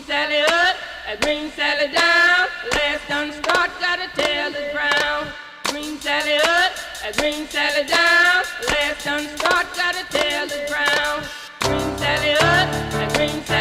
Sally up, Green Sally down. Last done start, gotta tell the brown. Green Sally up, Green Sally down. Last done start, gotta tell the brown. Green Sally up, Green Sally